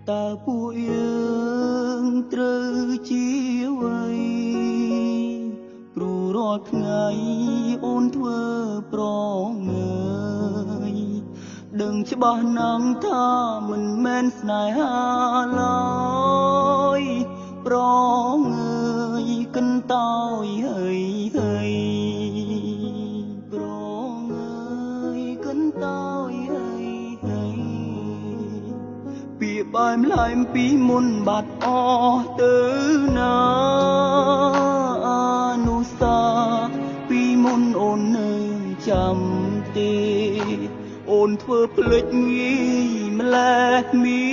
តើពួកយើងត្រូវជាអ្វីព្រោះរាល់ថ្ងៃអូនធ្វើប្រងើយដឹងច្បាស់ណាស់ថាមិនមែនស្នេហាឡើយប្រងើយកិនតោយហើយប្រងើយកិនតោយហើយពីបែមឡែមពីមុនបាត់អស់ទៅណានុសាពីមុនអូននៅចាំទេអូនធ្វើភ្លេចងាយម្លេះមៀ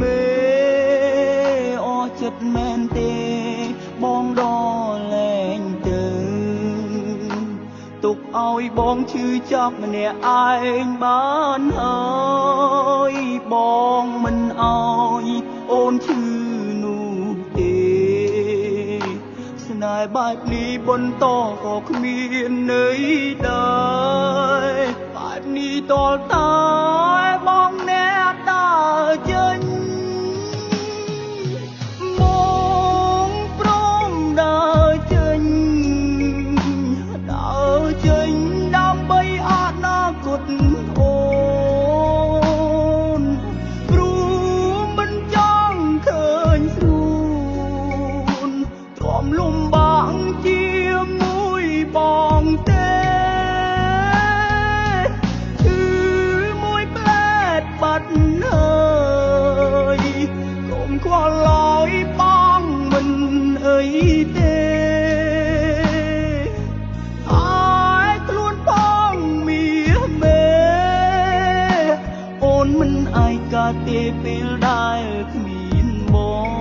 មេអស់ចិត្តមែនទេបងដល់លែងទៅទុកឲ្យបងឈឺចាប់ម្នាក់ឯងបានហើយបងមិនអោយអូនឈឺនោះទេស្នេហ៍បែបនេះបន្តក៏គ្មានន័យដែរបែបនេះតលតែបងអ្នកដើរចេញបងព្រមដើរចេញដើម្បីអនាគតអូនព្រោះមិនចង់ឃើញស្រួនទ្រាំលំបាកជាមួយបងទេមួយផ្លែតបាត់ហើយកុំខ្វល់ឡើយបងមិនអីទេហើយខ្លួនផងមានមេអូនមិនអាយកាទេពេលដែលគ្មានបង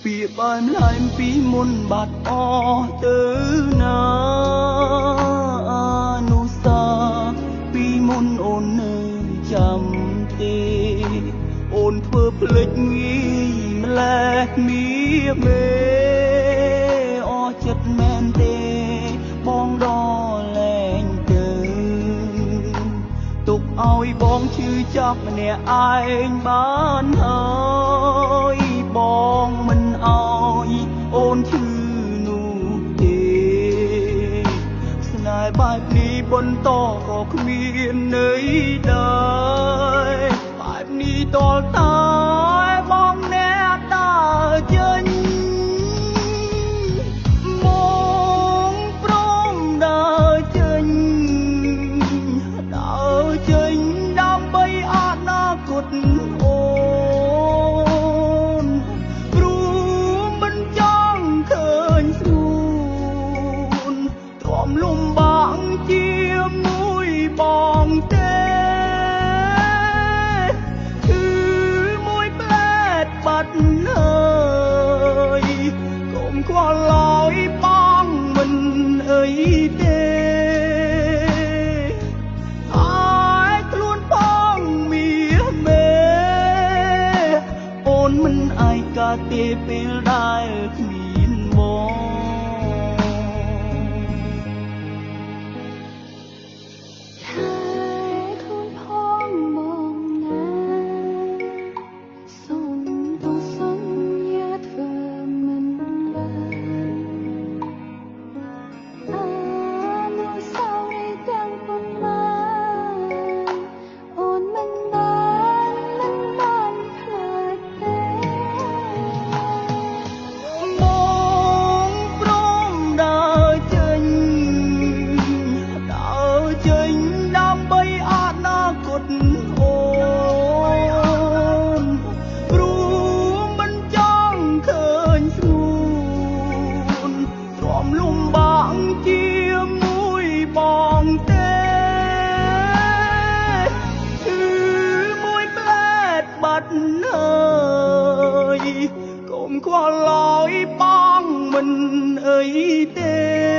ពីបែមឡែមពីមុនបាត់អស់ទៅណានុសាពីមុនអូននៅចាំទេអូនធ្វើភ្លេចងាយម្លេះមៀមេអស់ចិត្តមែនទេបងដល់លែងទៅទុកឲ្យបងឈឺចាប់ម្នាក់ឯងបានហើយបងមិនអោយអូនឈឺនោះទេស្នេហ៍បែបនេះបន្តក៏គ្មានន័យដែរបែបនេះតលតែបងអ្នកដើរចេញបងព្រមដើរចេញដើម្បីអនាគតអូនព្រោះមិនចង់ឃើញស្រួនទ្រាំលំបាកជាមួយបងទេមួយផ្លែតបាត់ហើយកុំខ្វល់ឡើយបងមិនអីទេហើយខ្លួនផងមានមេអូនមិនអាយកាទេពេលដែលគ្មានបងខ្វល់ឡើយ មិនអីទេ